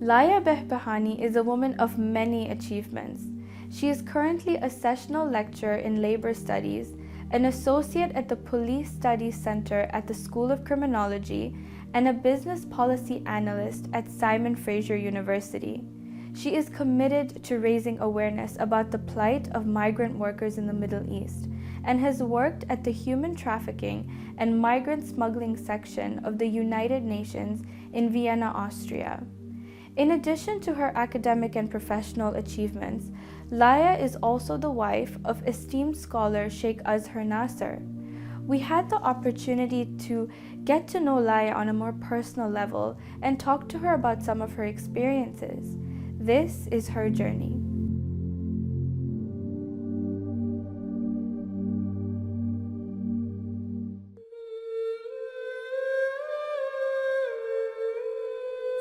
Laya Behbahani is a woman of many achievements. She is currently a sessional lecturer in labor studies, an associate at the Police Studies Center at the School of Criminology, and a business policy analyst at Simon Fraser University. She is committed to raising awareness about the plight of migrant workers in the Middle East and has worked at the human trafficking and migrant smuggling section of the United Nations in Vienna, Austria. In addition to her academic and professional achievements, Liia is also the wife of esteemed scholar Sheikh Azhar Nasser. We had the opportunity to get to know Liia on a more personal level and talk to her about some of her experiences. This is her journey.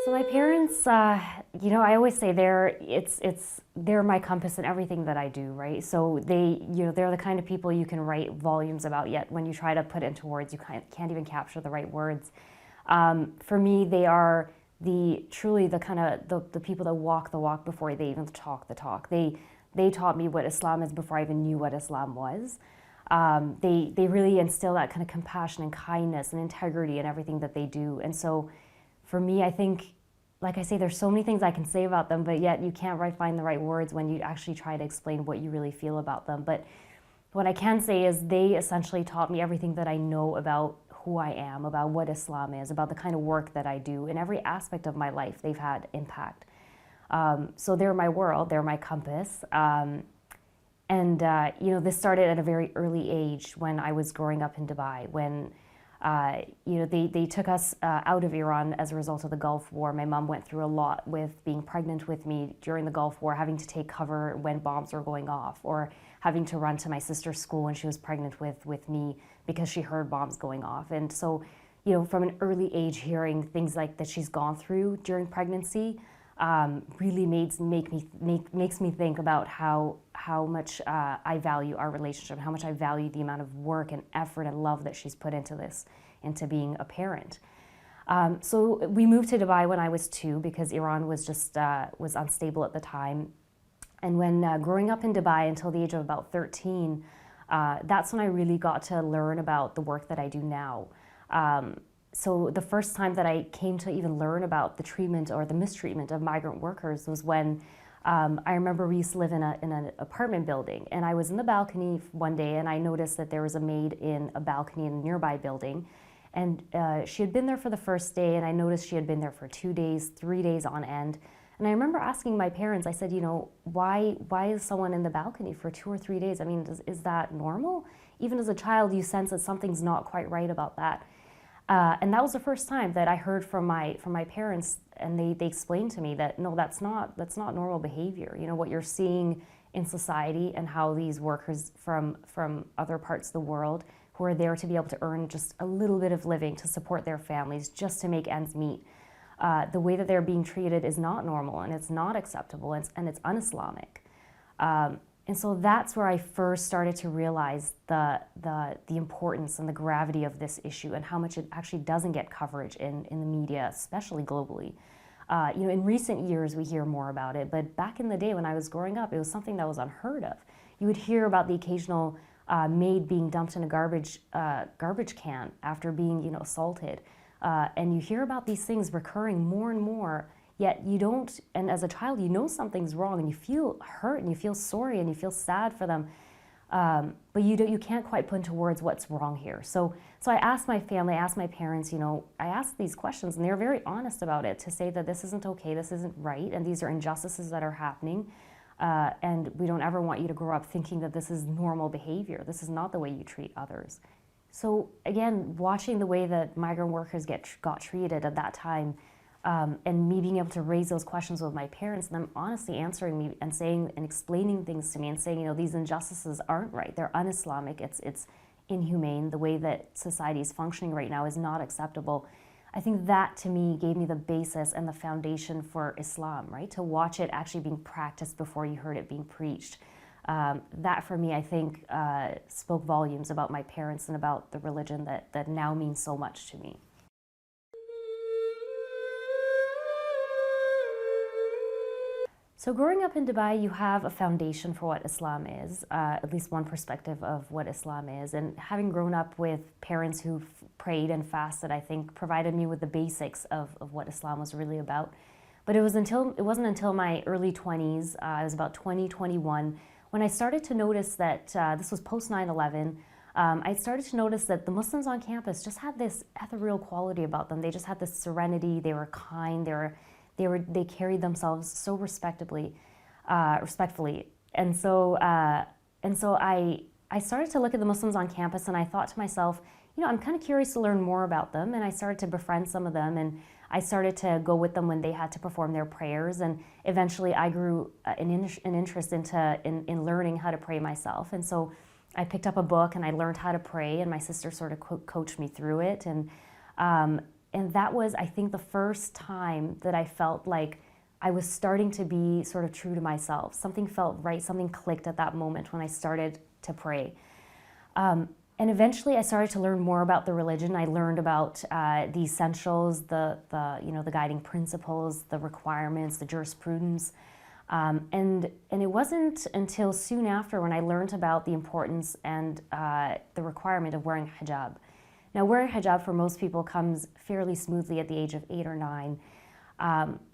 So my parents, I always say they're my compass in everything that I do, right? So they're the kind of people you can write volumes about, yet when you try to put it into words, you can't even capture the right words. For me, they are truly the people that walk the walk before they even talk the talk. They taught me what Islam is before I even knew what Islam was. They really instill that kind of compassion and kindness and integrity in everything that they do. And so for me, I think, like I say, there's so many things I can say about them, but yet you can't find the right words when you actually try to explain what you really feel about them. But what I can say is they essentially taught me everything that I know about who I am, about what Islam is, about the kind of work that I do. In every aspect of my life, they've had impact. So they're my world, they're my compass. This started at a very early age when I was growing up in Dubai, when they took us out of Iran as a result of the Gulf War. My mom went through a lot with being pregnant with me during the Gulf War, having to take cover when bombs were going off, or having to run to my sister's school when she was pregnant with me because she heard bombs going off. And so, from an early age, hearing things like that she's gone through during pregnancy really makes me think about how much I value our relationship, how much I value the amount of work and effort and love that she's put into this, into being a parent. So we moved to Dubai when I was 2 because Iran was was unstable at the time. And when growing up in Dubai until the age of about 13, that's when I really got to learn about the work that I do now. So the first time that I came to even learn about the treatment or the mistreatment of migrant workers was when I remember we used to live in an apartment building, and I was in the balcony one day and I noticed that there was a maid in a balcony in a nearby building, and she had been there for the first day, and I noticed she had been there for 2 days, 3 days on end. And I remember asking my parents, I said, why is someone in the balcony for 2 or 3 days? I mean, is that normal? Even as a child, you sense that something's not quite right about that. And that was the first time that I heard from my parents, and they explained to me that no, that's not normal behavior. What you're seeing in society and how these workers from other parts of the world who are there to be able to earn just a little bit of living to support their families, just to make ends meet. The way that they're being treated is not normal, and it's not acceptable, and it's un-Islamic. And so that's where I first started to realize the importance and the gravity of this issue, and how much it actually doesn't get coverage in the media, especially globally. In recent years we hear more about it, but back in the day when I was growing up, it was something that was unheard of. You would hear about the occasional maid being dumped in a garbage can after being assaulted. And you hear about these things recurring more and more, yet you don't, and as a child something's wrong, and you feel hurt, and you feel sorry, and you feel sad for them, but you can't quite put into words what's wrong here. So I asked my family, I asked my parents, I asked these questions, and they were very honest about it, to say that this isn't okay, this isn't right, and these are injustices that are happening, and we don't ever want you to grow up thinking that this is normal behavior. This is not the way you treat others. So again, watching the way that migrant workers got treated at that time, and me being able to raise those questions with my parents, and them honestly answering me and saying and explaining things to me and saying, these injustices aren't right, they're un-Islamic, it's inhumane, the way that society is functioning right now is not acceptable. I think that to me gave me the basis and the foundation for Islam, right? To watch it actually being practiced before you heard it being preached. That for me, I think, spoke volumes about my parents and about the religion that now means so much to me. So growing up in Dubai, you have a foundation for what Islam is, at least one perspective of what Islam is. And having grown up with parents who've prayed and fasted, I think provided me with the basics of what Islam was really about. But it wasn't until my early 20s, I was about 20, 21, when I started to notice that, this was post 9/11, I started to notice that the Muslims on campus just had this ethereal quality about them. They just had this serenity, they were kind, they carried themselves so respectfully. And so I started to look at the Muslims on campus, and I thought to myself, I'm kind of curious to learn more about them. And I started to befriend some of them, and I started to go with them when they had to perform their prayers. And eventually I grew an interest in learning how to pray myself. And so I picked up a book and I learned how to pray, and my sister sort of coached me through it. And that was, I think, the first time that I felt like I was starting to be sort of true to myself. Something felt right, something clicked at that moment when I started to pray. And eventually I started to learn more about the religion. I learned about the essentials, the guiding principles, the requirements, the jurisprudence. And it wasn't until soon after when I learned about the importance and the requirement of wearing hijab. Now, wearing hijab for most people comes fairly smoothly at the age of 8 or 9.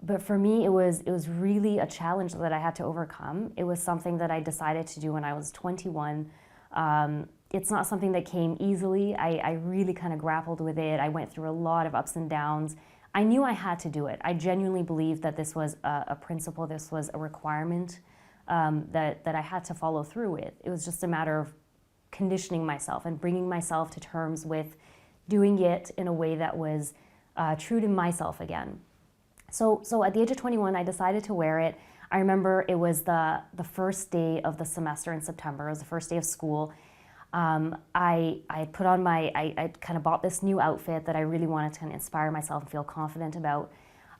But for me, it was really a challenge that I had to overcome. It was something that I decided to do when I was 21. It's not something that came easily. I really kind of grappled with it. I went through a lot of ups and downs. I knew I had to do it. I genuinely believed that this was a principle, this was a requirement that I had to follow through with. It was just a matter of conditioning myself and bringing myself to terms with doing it in a way that was true to myself again. So at the age of 21, I decided to wear it. I remember it was the first day of the semester in September. It was the first day of school. I put on I kind of bought this new outfit that I really wanted to kind of inspire myself and feel confident about.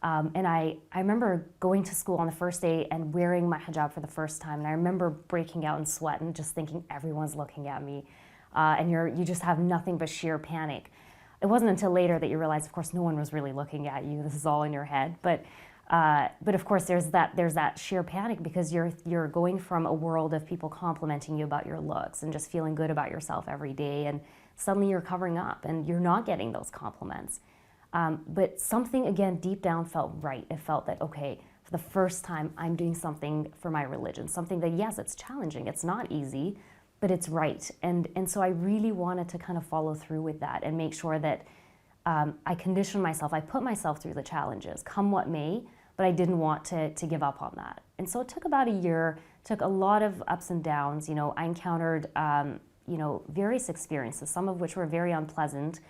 And I remember going to school on the first day and wearing my hijab for the first time. And I remember breaking out in sweat and just thinking everyone's looking at me. And you just have nothing but sheer panic. It wasn't until later that you realize, of course, no one was really looking at you. This is all in your head. But of course, there's that sheer panic because you're going from a world of people complimenting you about your looks and just feeling good about yourself every day, and suddenly you're covering up and you're not getting those compliments. But something, again, deep down felt right. It felt that, okay, for the first time, I'm doing something for my religion, something that, yes, it's challenging, it's not easy, but it's right. And so I really wanted to kind of follow through with that and make sure that I conditioned myself, I put myself through the challenges, come what may, but I didn't want to give up on that. And so it took about a year, took a lot of ups and downs. I encountered, various experiences, some of which were very unpleasant.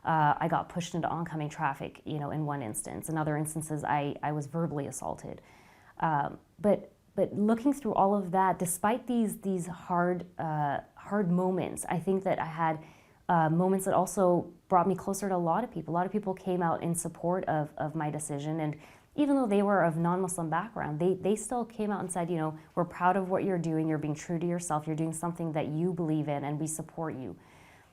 I got pushed into oncoming traffic, in one instance. In other instances, I was verbally assaulted. But looking through all of that, despite these hard moments, I think that I had moments that also brought me closer to a lot of people. A lot of people came out in support of my decision, and even though they were of non-Muslim background, they still came out and said, we're proud of what you're doing, you're being true to yourself, you're doing something that you believe in, and we support you.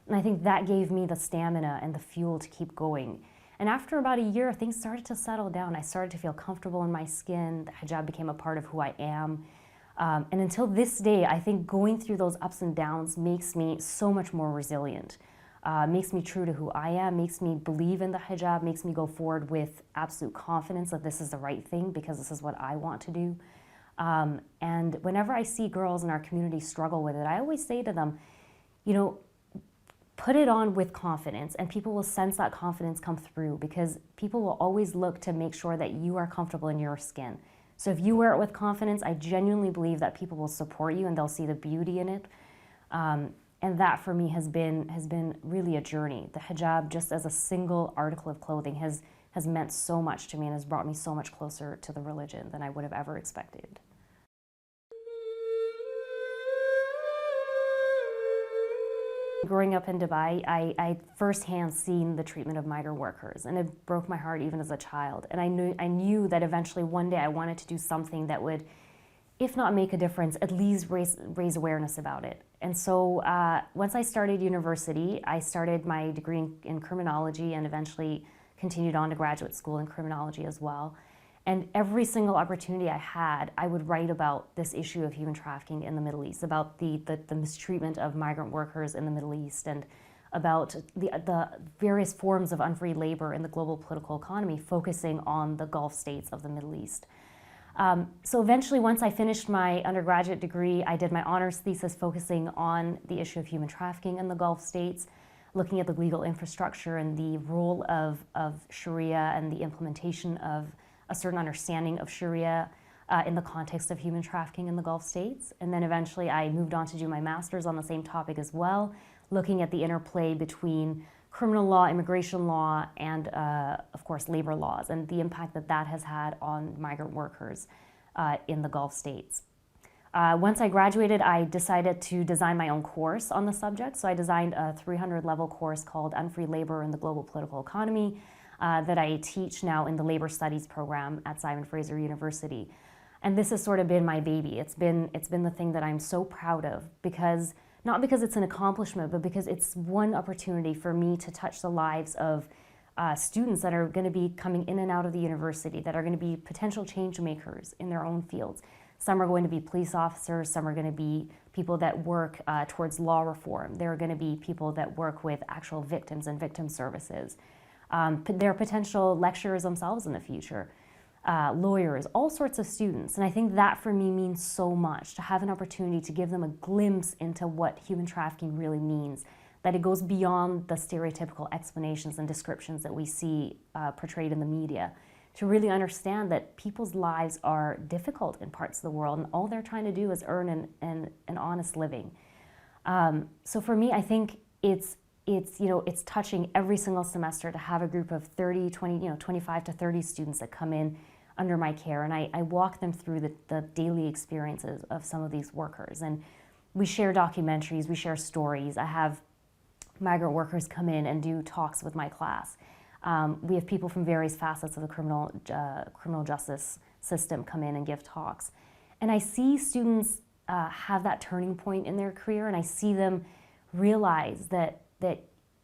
And I think that gave me the stamina and the fuel to keep going. And after about a year, things started to settle down. I started to feel comfortable in my skin. The hijab became a part of who I am. And until this day, I think going through those ups and downs makes me so much more resilient, makes me true to who I am, makes me believe in the hijab, makes me go forward with absolute confidence that this is the right thing because this is what I want to do. And whenever I see girls in our community struggle with it, I always say to them, put it on with confidence, and people will sense that confidence come through because people will always look to make sure that you are comfortable in your skin. So if you wear it with confidence, I genuinely believe that people will support you and they'll see the beauty in it. And that for me has been really a journey. The hijab, just as a single article of clothing, has meant so much to me and has brought me so much closer to the religion than I would have ever expected. Growing up in Dubai, I firsthand seen the treatment of migrant workers, and it broke my heart even as a child. And I knew that eventually one day I wanted to do something that would, if not make a difference, at least raise awareness about it. And so once I started university, I started my degree in criminology and eventually continued on to graduate school in criminology as well. And every single opportunity I had, I would write about this issue of human trafficking in the Middle East, about the mistreatment of migrant workers in the Middle East, and about the various forms of unfree labor in the global political economy, focusing on the Gulf states of the Middle East. So eventually, once I finished my undergraduate degree, I did my honors thesis focusing on the issue of human trafficking in the Gulf states, looking at the legal infrastructure and the role of Sharia and the implementation of a certain understanding of Sharia in the context of human trafficking in the Gulf states. And then eventually I moved on to do my master's on the same topic as well, looking at the interplay between criminal law, immigration law, and of course labor laws, and the impact that that has had on migrant workers in the Gulf states. Once I graduated, I decided to design my own course on the subject. So I designed a 300-level course called Unfree Labor in the Global Political Economy that I teach now in the Labor Studies program at Simon Fraser University. And this has sort of been my baby. It's been the thing that I'm so proud of, because not because it's an accomplishment, but because it's one opportunity for me to touch the lives of students that are going to be coming in and out of the university, that are going to be potential change makers in their own fields. Some are going to be police officers, some are going to be people that work towards law reform. There are going to be people that work with actual victims and victim services. There are potential lecturers themselves in the future, lawyers, all sorts of students. And I think that for me means so much, to have an opportunity to give them a glimpse into what human trafficking really means, that it goes beyond the stereotypical explanations and descriptions that we see portrayed in the media, to really understand that people's lives are difficult in parts of the world, and all they're trying to do is earn an honest living. So for me, I think it's touching every single semester to have a group of 25 to 30 students that come in under my care, and I walk them through the daily experiences of some of these workers. And we share documentaries, we share stories. I have migrant workers come in and do talks with my class. We have people from various facets of the criminal justice system come in and give talks. And I see students have that turning point in their career, and I see them realize that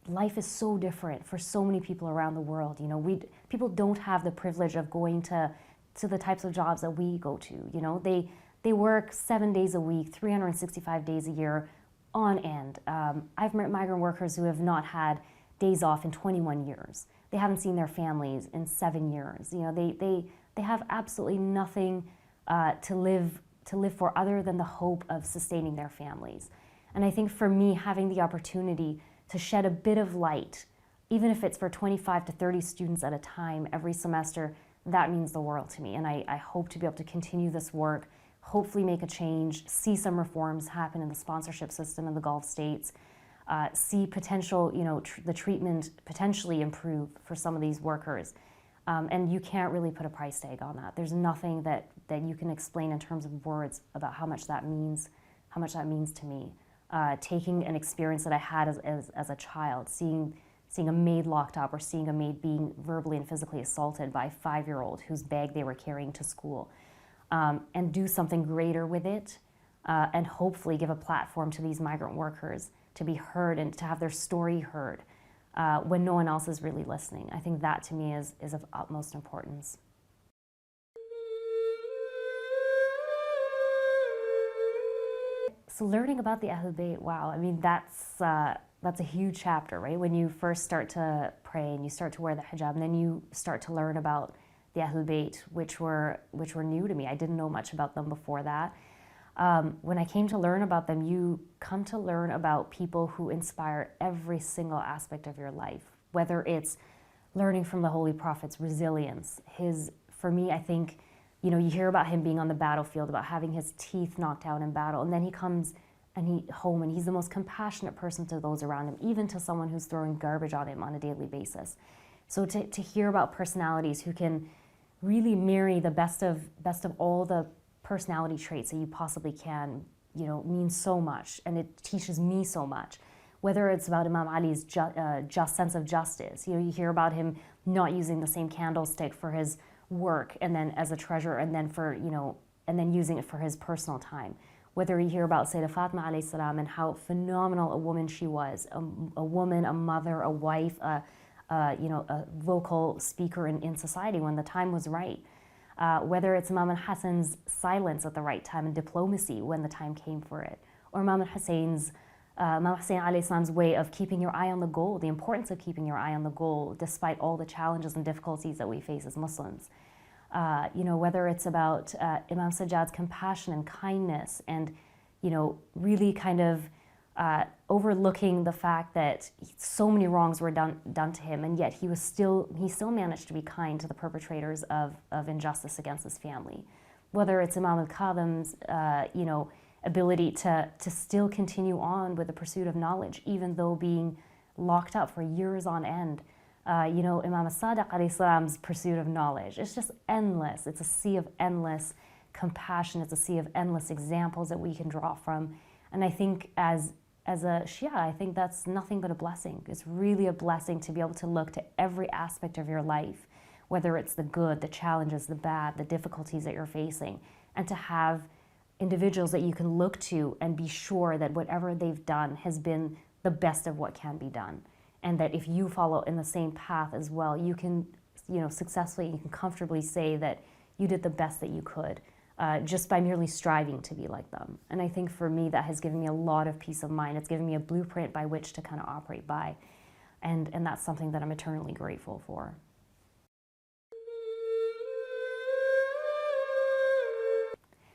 life is so different for so many people around the world. People don't have the privilege of going to the types of jobs that we go to. They work 7 days a week, 365 days a year on end. I've met migrant workers who have not had days off in 21 years. They haven't seen their families in 7 years. They have absolutely nothing to live for other than the hope of sustaining their families. And I think for me, having the opportunity to shed a bit of light, even if it's for 25 to 30 students at a time every semester, that means the world to me. And I hope to be able to continue this work, hopefully make a change, see some reforms happen in the sponsorship system in the Gulf states, see potential, the treatment potentially improve for some of these workers. And you can't really put a price tag on that. There's nothing that you can explain in terms of words about how much that means to me. Taking an experience that I had as a child, seeing a maid locked up, or seeing a maid being verbally and physically assaulted by a 5-year-old whose bag they were carrying to school, and do something greater with it, and hopefully give a platform to these migrant workers to be heard and to have their story heard when no one else is really listening. I think that to me is of utmost importance. So learning about the Ahlulbayt, wow, I mean, that's a huge chapter, right? When you first start to pray and you start to wear the hijab, and then you start to learn about the Ahlulbayt, which were new to me. I didn't know much about them before that. When I came to learn about them, you come to learn about people who inspire every single aspect of your life, whether it's learning from the Holy Prophet's resilience. For me, I think, you hear about him being on the battlefield, about having his teeth knocked out in battle, and then he comes home and he's the most compassionate person to those around him, even to someone who's throwing garbage on him on a daily basis. So to hear about personalities who can really marry the best of all the personality traits that you possibly can, means so much, and it teaches me so much. Whether it's about Imam Ali's just sense of justice, you hear about him not using the same candlestick for his work and then as a treasure, and then using it for his personal time. Whether you hear about Sayyidah Fatima alayhi salam and how phenomenal a woman she was, a woman, a mother, a wife, a vocal speaker in society when the time was right. whether it's Imam al-Hassan's silence at the right time and diplomacy when the time came for it, or Imam al-Hussein's Imam Hussein alayhi salam's way of keeping your eye on the goal, the importance of keeping your eye on the goal despite all the challenges and difficulties that we face as Muslims. Whether it's about Imam Sajjad's compassion and kindness and, really kind of overlooking the fact that so many wrongs were done to him, and yet he still managed to be kind to the perpetrators of injustice against his family. Whether it's Imam al-Kadhim's, ability to still continue on with the pursuit of knowledge, even though being locked up for years on end. Imam al-Sadiq alayhi salam's pursuit of knowledge. It's just endless. It's a sea of endless compassion. It's a sea of endless examples that we can draw from. And I think as a Shia, I think that's nothing but a blessing. It's really a blessing to be able to look to every aspect of your life, whether it's the good, the challenges, the bad, the difficulties that you're facing, and to have individuals that you can look to and be sure that whatever they've done has been the best of what can be done. And that if you follow in the same path as well, you can, successfully, you can comfortably say that you did the best that you could, just by merely striving to be like them. And I think for me, that has given me a lot of peace of mind. It's given me a blueprint by which to kind of operate by. And that's something that I'm eternally grateful for.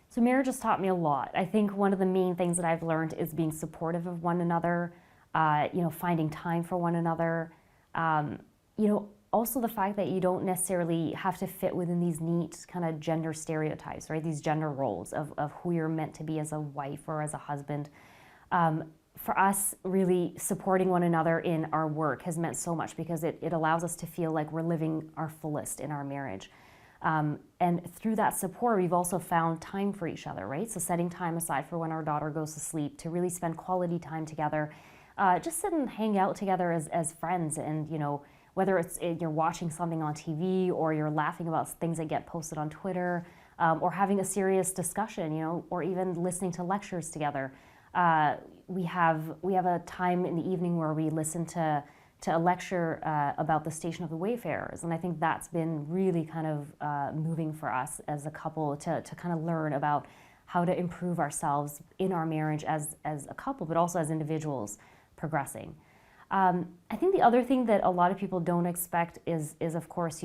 So marriage has taught me a lot. I think one of the main things that I've learned is being supportive of one another, finding time for one another. Also the fact that you don't necessarily have to fit within these neat kind of gender stereotypes, right? These gender roles of who you're meant to be as a wife or as a husband. For us, really supporting one another in our work has meant so much because it allows us to feel like we're living our fullest in our marriage. And through that support, we've also found time for each other, right? So setting time aside for when our daughter goes to sleep to really spend quality time together, just sit and hang out together as friends. And, whether it's you're watching something on TV or you're laughing about things that get posted on Twitter, or having a serious discussion, or even listening to lectures together. We have a time in the evening where we listen to a lecture about the Station of the Wayfarers. And I think that's been really kind of moving for us as a couple to kind of learn about how to improve ourselves in our marriage as a couple, but also as individuals progressing. I think the other thing that a lot of people don't expect is of course,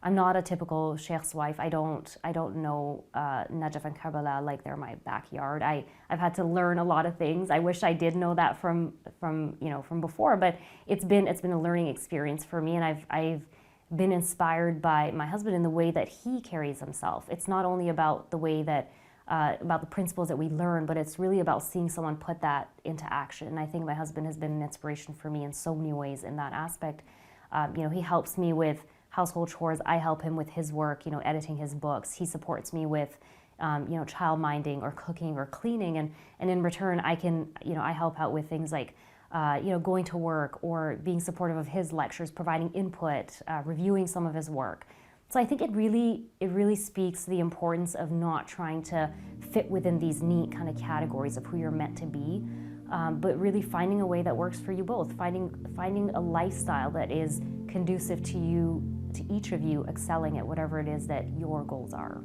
I'm not a typical sheikh's wife. I don't know Najaf and Karbala like they're my backyard. I've had to learn a lot of things. I wish I did know that from before, but it's been a learning experience for me, and I've been inspired by my husband in the way that he carries himself. It's not only about the way that about the principles that we learn, but it's really about seeing someone put that into action. And I think my husband has been an inspiration for me in so many ways in that aspect. He helps me with household chores. I help him with his work, editing his books. He supports me with, child minding or cooking or cleaning. And in return, I help out with things like, going to work or being supportive of his lectures, providing input, reviewing some of his work. So I think it really speaks to the importance of not trying to fit within these neat kind of categories of who you're meant to be, but really finding a way that works for you both, finding a lifestyle that is conducive to you, to each of you excelling at whatever it is that your goals are.